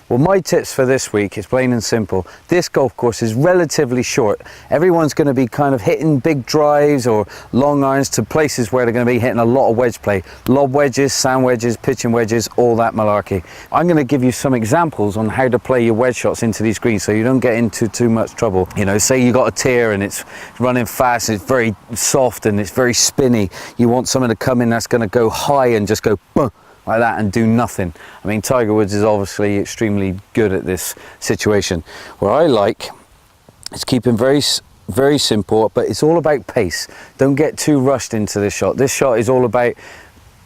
Well, my tips for this week is plain and simple. This golf course is relatively short. Everyone's going to be kind of hitting big drives or long irons to places where they're going to be hitting a lot of wedge play. Lob wedges, sand wedges, pitching wedges, all that malarkey. I'm going to give you some examples on how to play your wedge shots into these greens so you don't get into too much trouble. You know, say you got a tier and it's running fast, it's very soft and it's very spinny. You want someone to come in that's going to go high and just go boom, like that and do nothing. I mean, Tiger Woods is obviously extremely good at this situation. What I like is keeping very simple, but it's all about pace. Don't get too rushed into this shot. This shot is all about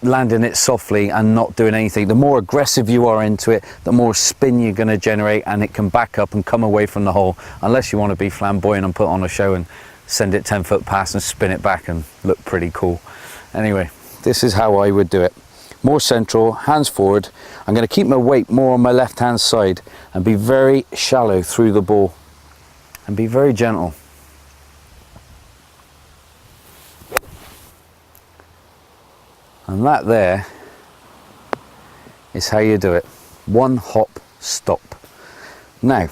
landing it softly and not doing anything. The more aggressive you are into it, the more spin you're going to generate, and it can back up and come away from the hole, unless you want to be flamboyant and put on a show and send it 10 foot past and spin it back and look pretty cool. Anyway, this is how I would do it. More central, hands forward. I'm going to keep my weight more on my left hand side and be very shallow through the ball and be very gentle. And that there is how you do it. One hop stop. Now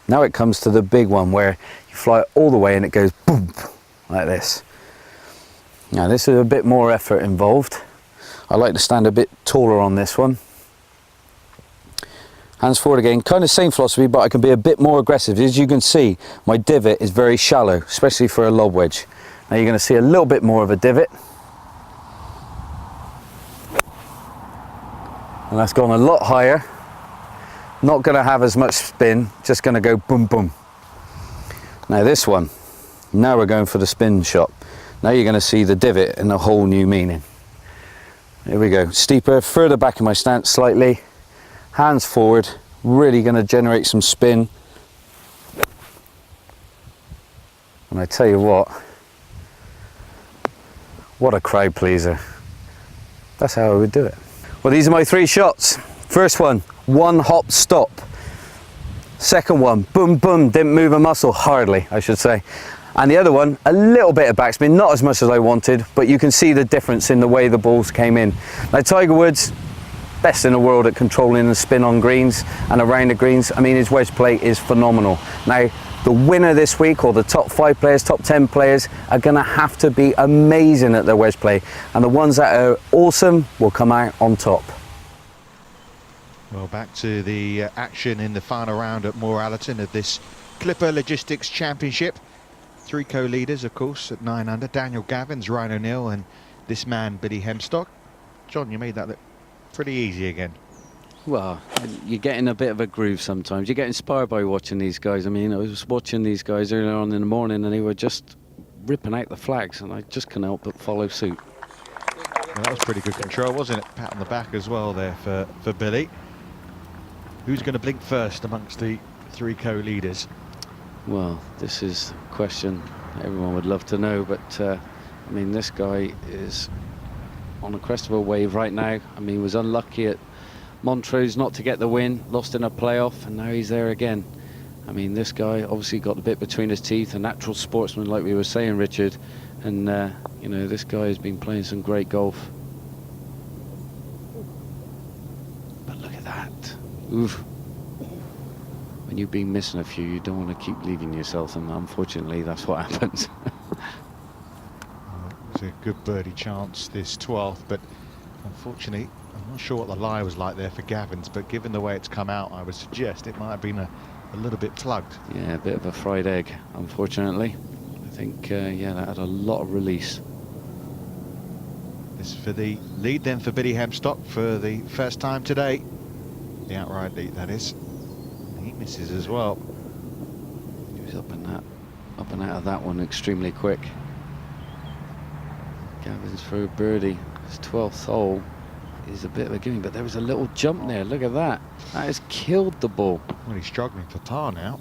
it comes to the big one where you fly it all the way and it goes boom, like this. Now this is a bit more effort involved. I like to stand a bit taller on this one. Hands forward again, kind of same philosophy, but I can be a bit more aggressive. As you can see, my divot is very shallow, especially for a lob wedge. Now you're going to see a little bit more of a divot. And that's gone a lot higher. Not going to have as much spin, just going to go boom, boom. Now this one, now we're going for the spin shot. Now you're going to see the divot in a whole new meaning. Here we go, steeper, further back in my stance slightly, hands forward, really going to generate some spin. And I tell you what a crowd pleaser. That's how I would do it. Well, these are my 3 shots. First one, one hop stop. Second one, boom, boom, didn't move a muscle, hardly, I should say. And the other one, a little bit of backspin, not as much as I wanted, but you can see the difference in the way the balls came in. Now, Tiger Woods, best in the world at controlling the spin on greens and around the greens. I mean, his wedge play is phenomenal. Now, the winner this week, or the top 5 players, top 10 players, are going to have to be amazing at their wedge play. And the ones that are awesome will come out on top. Well, back to the action in the final round at Moor Allerton of this Clipper Logistics Championship. 3 co-leaders, of course, at 9 under. Daniel Gavins, Ryan O'Neill, and this man, Billy Hemstock. John, you made that look pretty easy again. Well, you get in a bit of a groove sometimes. You get inspired by watching these guys. I mean, I was watching these guys earlier on in the morning and they were just ripping out the flags, and I just couldn't help but follow suit. Well, that was pretty good control, wasn't it? Pat on the back as well there for Billy. Who's going to blink first amongst the 3 co-leaders? Well, this is a question everyone would love to know, but I mean, this guy is on a crest of a wave right now. I mean, he was unlucky at Montrose not to get the win, lost in a playoff, and now he's there again. I mean, this guy obviously got the bit between his teeth, a natural sportsman, like we were saying, Richard, and you know, this guy has been playing some great golf. But look at that. Oof. When you've been missing a few, you don't want to keep leaving yourself, and unfortunately that's what happens. It's a good birdie chance, this 12th, but unfortunately I'm not sure what the lie was like there for Gavins, but given the way it's come out, I would suggest it might have been a little bit plugged. Yeah, a bit of a fried egg, unfortunately. I think, yeah, that had a lot of release. This for the lead then for Billy Hemstock for the first time today. The outright lead, that is. He misses as well. He was up and out of that one extremely quick. Gavins for a birdie. His 12th hole is a bit of a gimme, but there was a little jump there. Look at that. That has killed the ball. Well, he's struggling for par now.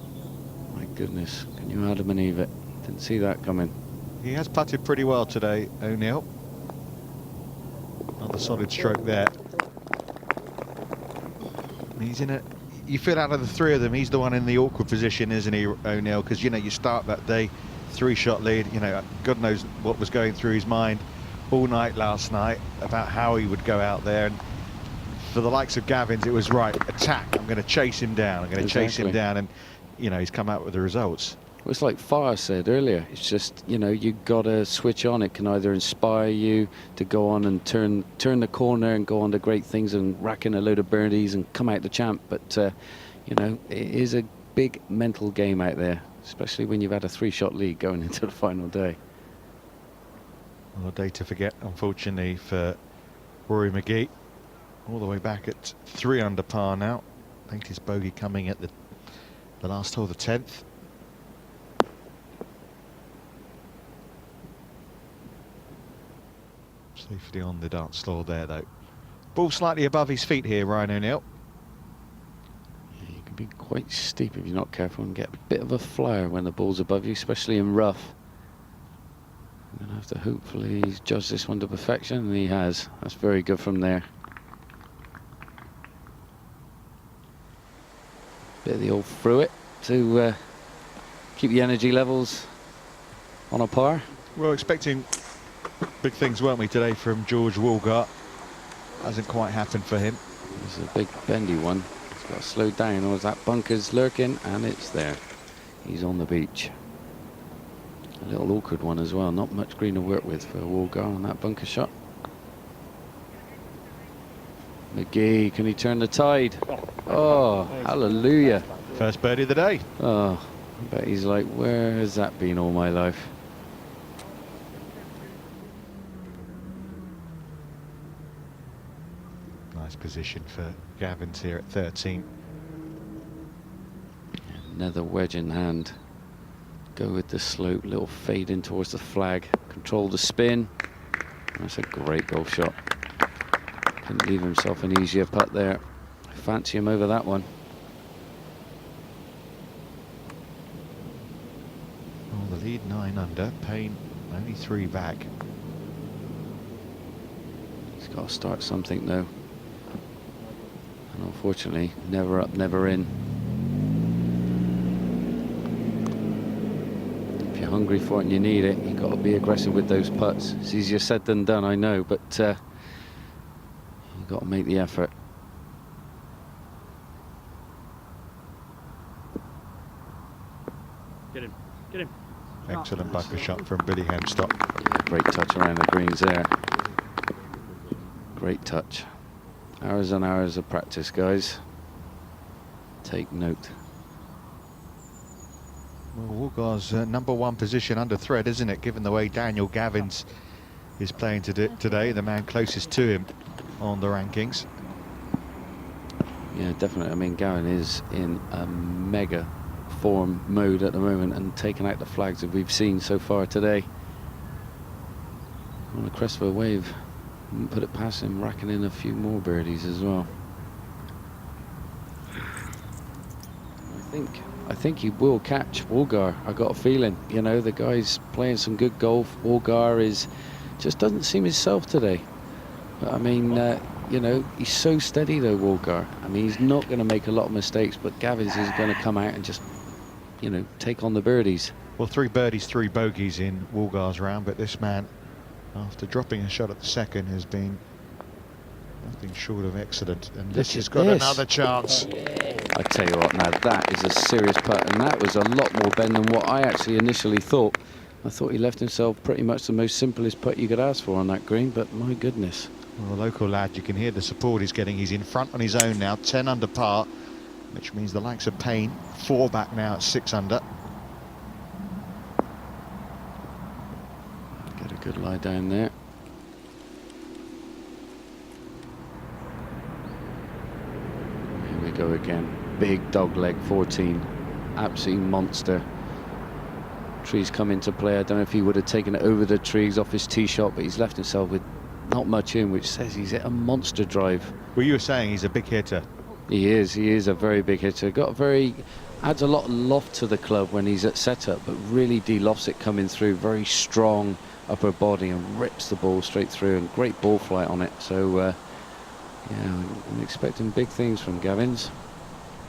My goodness, can you hardly believe it? Didn't see that coming. He has putted pretty well today, O'Neill. Another solid stroke there. He's in a... You feel out of the 3 of them, he's the one in the awkward position, isn't he, O'Neill? Because, you know, you start that day, 3-shot lead, you know, God knows what was going through his mind all night last night about how he would go out there, and for the likes of Gavin's, it was right, attack, I'm going to chase him down, I'm going to chase him down, and, you know, he's come out with the results. Well, it's like Farr said earlier, it's just, you know, you got to switch on. It can either inspire you to go on and turn the corner and go on to great things and rack in a load of birdies and come out the champ, but, you know, it is a big mental game out there, especially when you've had a 3-shot lead going into the final day. Well, a day to forget, unfortunately, for Rory McGee. All the way back at 3 under par now. Latest bogey coming at the last hole, the 10th. Safety on the dance floor there, though. Ball slightly above his feet here, Ryan O'Neill. Yeah, you can be quite steep if you're not careful and get a bit of a flyer when the ball's above you, especially in rough. I'm going to have to hopefully judge this one to perfection, and he has. That's very good from there. Bit of the old through it to keep the energy levels on a par. Well, expecting big things, weren't we, today from George Woolgar? Hasn't quite happened for him. It's a big bendy one. He's got to slow down, or that bunker's lurking, and it's there. He's on the beach. A little awkward one as well. Not much green to work with for Woolgar on that bunker shot. McGee, can he turn the tide? Oh, hallelujah. First birdie of the day. Oh, I bet he's like, where has that been all my life? Nice position for Gavin's here at 13. Another wedge in hand. Go with the slope, little fade in towards the flag. Control the spin. That's a great golf shot. Couldn't leave himself an easier putt there. I fancy him over that one. Well, the lead 9 under. Payne only 3 back. He's got to start something though. And unfortunately, never up, never in. If you're hungry for it and you need it, you've got to be aggressive with those putts. It's easier said than done, I know, but you've got to make the effort. Get him, get him. Excellent bunker shot from Billy Hemstock. Yeah, great touch around the greens there. Great touch. Hours and hours of practice, guys. Take note. Well, Woolgar's #1 position under threat, isn't it? Given the way Daniel Gavins is playing today, the man closest to him on the rankings. Yeah, definitely. I mean, Gavin is in a mega form mode at the moment and taking out the flags that we've seen so far today. On the crest of a wave. Wouldn't put it past him, racking in a few more birdies as well. I think he will catch Woolgar. I got a feeling, you know, the guy's playing some good golf. Woolgar just doesn't seem himself today. But I mean, you know, he's so steady though, Woolgar. I mean, he's not going to make a lot of mistakes, but Gavins is going to come out and just, you know, take on the birdies. Well, 3 birdies, 3 bogeys in Woolgar's round, but this man, after dropping a shot at the second, has been nothing short of excellent. And this has got another chance. I tell you what, now that is a serious putt, and that was a lot more bend than what I actually initially thought. I thought he left himself pretty much the most simplest putt you could ask for on that green, but my goodness. Well, the local lad, you can hear the support he's getting. He's in front on his own now, 10 under par, which means the likes of Payne 4 back now at 6 under. Get a good lie down there. Here we go again. Big dog leg 14. Absolute monster. Trees come into play. I don't know if he would have taken it over the trees off his tee shot, but he's left himself with not much in, which says he's hit a monster drive. Well, you were saying he's a big hitter. He is a very big hitter. Adds a lot of loft to the club when he's at setup, but really de-lofts it coming through. Very strong upper body and rips the ball straight through, and great ball flight on it. So yeah, I'm expecting big things from Gavins.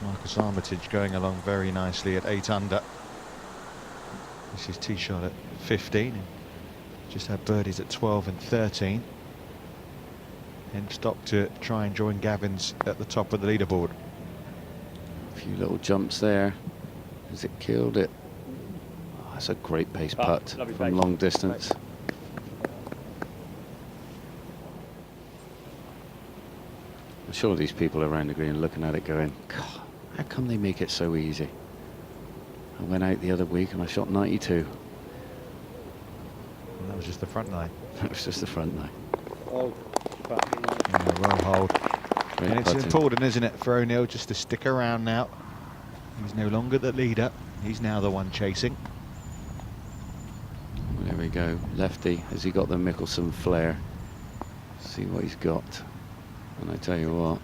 Marcus Armitage going along very nicely at 8 under. This is tee shot at 15. Just had birdies at 12 and 13. and stop to try and join Gavins at the top of the leaderboard. A few little jumps there. Has it killed it? Oh, that's a great pace putt from long distance. I'm sure these people around the green are looking at it going, God, how come they make it so easy? I went out the other week and I shot 92. And that was just the front nine. That was just the front nine. Yeah, well hold. Great And it's putting. important, isn't it, for O'Neill just to stick around now. He's no longer the leader. He's now the one chasing. Well, there we go. Lefty. Has he got the Mickelson flair? See what he's got. And I tell you what,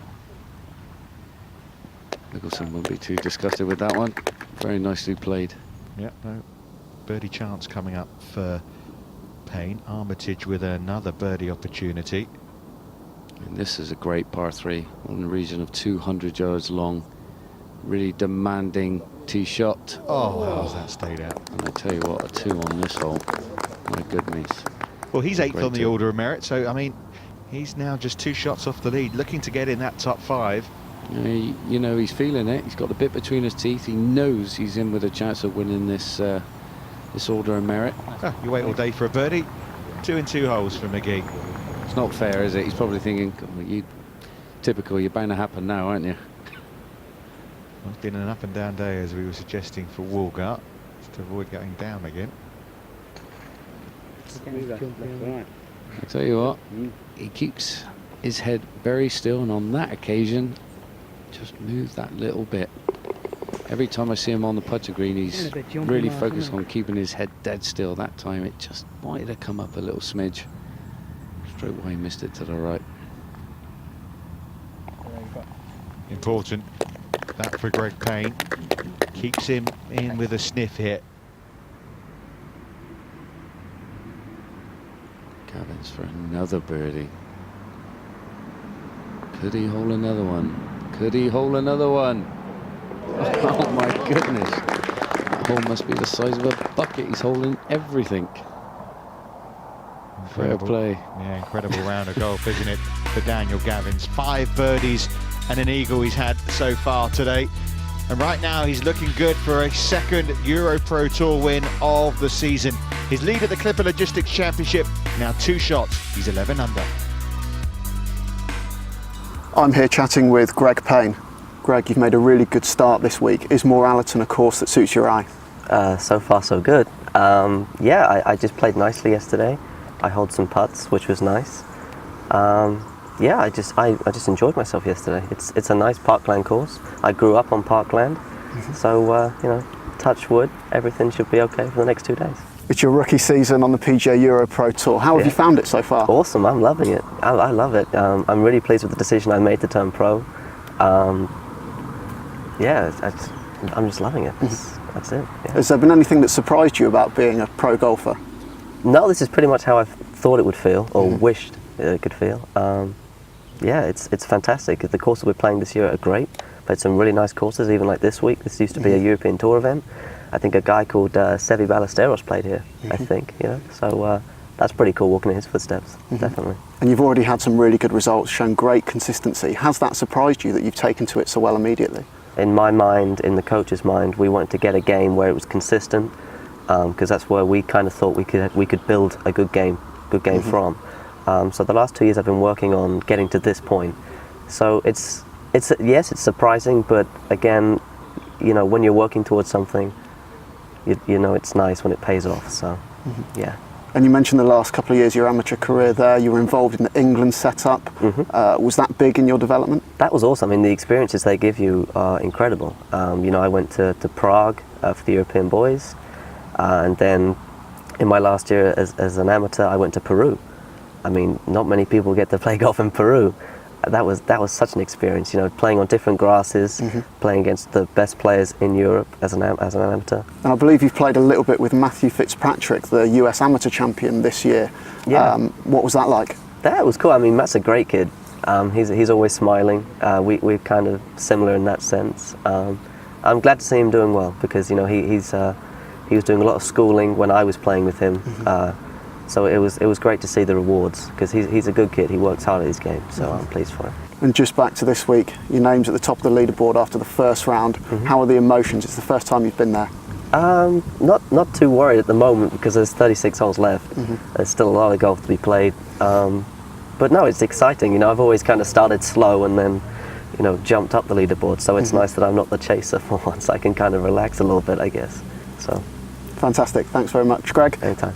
Mickelson won't be too disgusted with that one. Very nicely played. Yep, no birdie chance coming up for Payne. Armitage with another birdie opportunity. And this is a great par 3 on the region of 200 yards long. Really demanding tee shot. Oh, how's that stayed out? And I tell you what, a 2 on this hole. My goodness. Well, he's 8th Great on the tip. order of merit, so I mean, he's now just 2 shots off the lead, looking to get in that top 5. You know, he's feeling it. He's got the bit between his teeth. He knows he's in with a chance of winning this this order of merit. Ah, you wait all day for a birdie. 2 in 2 holes for McGee. It's not fair, is it? He's probably thinking, "Oh, typical, you're bound to happen now, aren't you?" Well, it's been an up and down day, as we were suggesting for Walgart, just to avoid getting down again. I tell you what, he keeps his head very still, and on that occasion, just moved that little bit. Every time I see him on the putter green, he's really focused on keeping his head dead still. That time it just wanted to come up a little smidge. Straight away missed it to the right. Important, that for Greg Payne. Keeps him in with a sniff hit. Gavins for another birdie. Could he hole another one? Could he hole another one? Oh my goodness. That hole must be the size of a bucket. He's holding everything. Fair play. Yeah, incredible round of golf, isn't it, for Daniel Gavins. 5 birdies and an eagle he's had so far today. And right now he's looking good for a 2nd EuroPro Tour win of the season. His lead at the Clipper Logistics Championship, now 2 shots. He's 11 under. I'm here chatting with Greg Payne. Greg, you've made a really good start this week. Is Moor Allerton a course that suits your eye? So far so good. Yeah, I just played nicely yesterday. I holed some putts, which was nice. Yeah, I just enjoyed myself yesterday. It's a nice parkland course. I grew up on parkland, so you know, touch wood, everything should be okay for the next 2 days. It's your rookie season on the PGA EuroPro Tour. How have you found it so far? Awesome, I'm loving it. I love it. I'm really pleased with the decision I made to turn pro. Yeah, I'm just loving it. That's it. Yeah. Has there been anything that surprised you about being a pro golfer? No, this is pretty much how I thought it would feel, or wished it could feel. Yeah, it's fantastic. The courses we're playing this year are great. Played some really nice courses, even like this week. This used to be a European Tour event. I think a guy called Sevi Ballesteros played here, I think, you know. So that's pretty cool, walking in his footsteps, definitely. And you've already had some really good results, shown great consistency. Has that surprised you that you've taken to it so well immediately? In my mind, in the coach's mind, we wanted to get a game where it was consistent, because that's where we kind of thought we could build a good game from. So the last 2 years I've been working on getting to this point. So it's yes, it's surprising, but again, you know, when you're working towards something, you know it's nice when it pays off. So yeah. And you mentioned the last couple of years, your amateur career there, you were involved in the England setup. Was that big in your development? That was awesome. I mean, the experiences they give you are incredible. You know, I went to Prague for the European boys, and then in my last year as an amateur, I went to Peru. I mean, not many people get to play golf in Peru. That was such an experience, you know, playing on different grasses, playing against the best players in Europe as an amateur. And I believe you've played a little bit with Matthew Fitzpatrick, the US amateur champion this year. Yeah. What was that like? That was cool. I mean, Matt's a great kid. He's always smiling. We're kind of similar in that sense. I'm glad to see him doing well, because you know he was doing a lot of schooling when I was playing with him. So it was great to see the rewards, because he's a good kid. He works hard at his game, so I'm pleased for him. And just back to this week, your name's at the top of the leaderboard after the first round. How are the emotions? It's the first time you've been there. Not too worried at the moment, because there's 36 holes left. There's still a lot of golf to be played. But no, it's exciting. You know, I've always kind of started slow and then, you know, jumped up the leaderboard. So it's nice that I'm not the chaser for once. I can kind of relax a little bit, I guess. So fantastic. Thanks very much, Greg. anytime.